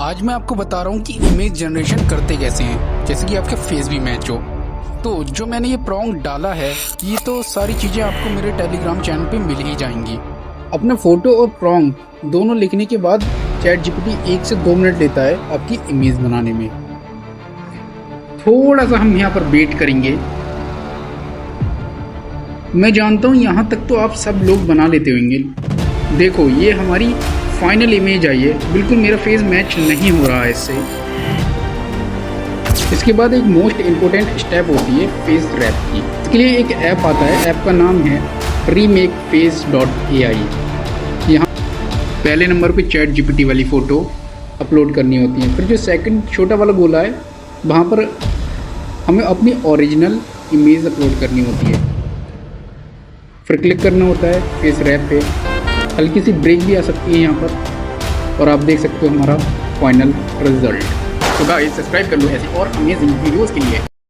आज मैं आपको बता रहा हूँ कि इमेज जनरेशन करते कैसे हैं, जैसे कि आपके फेस भी मैच हो। तो जो मैंने ये प्रॉम्प्ट डाला है, ये तो सारी चीज़ें आपको मेरे टेलीग्राम चैनल पे मिल ही जाएंगी। अपना फ़ोटो और प्रॉम्प्ट दोनों लिखने के बाद चैट जीपीटी 1 से 2 मिनट लेता है आपकी इमेज बनाने में। थोड़ा सा हम यहाँ पर वेट करेंगे। मैं जानता हूँ यहाँ तक तो आप सब लोग बना लेते होंगे। देखो, ये हमारी फाइनल इमेज आई है। बिल्कुल मेरा फेस मैच नहीं हो रहा है इससे। इसके बाद एक मोस्ट इम्पोर्टेंट स्टेप होती है फेस रैप की। इसके लिए एक ऐप आता है, ऐप का नाम है remakefacei। यहाँ पहले नंबर पे चैट जीपीटी वाली फ़ोटो अपलोड करनी होती है। फिर जो सेकंड छोटा वाला गोला है, वहाँ पर हमें अपनी ओरिजिनल इमेज अपलोड करनी होती है। फिर क्लिक करना होता है फेस रैप पे। हल्की सी ब्रेक भी आ सकती है यहाँ पर, और आप देख सकते हो हमारा फाइनल रिजल्ट। तो गाइस, सब्सक्राइब कर लो ऐसी और अमेजिंग वीडियोस के लिए।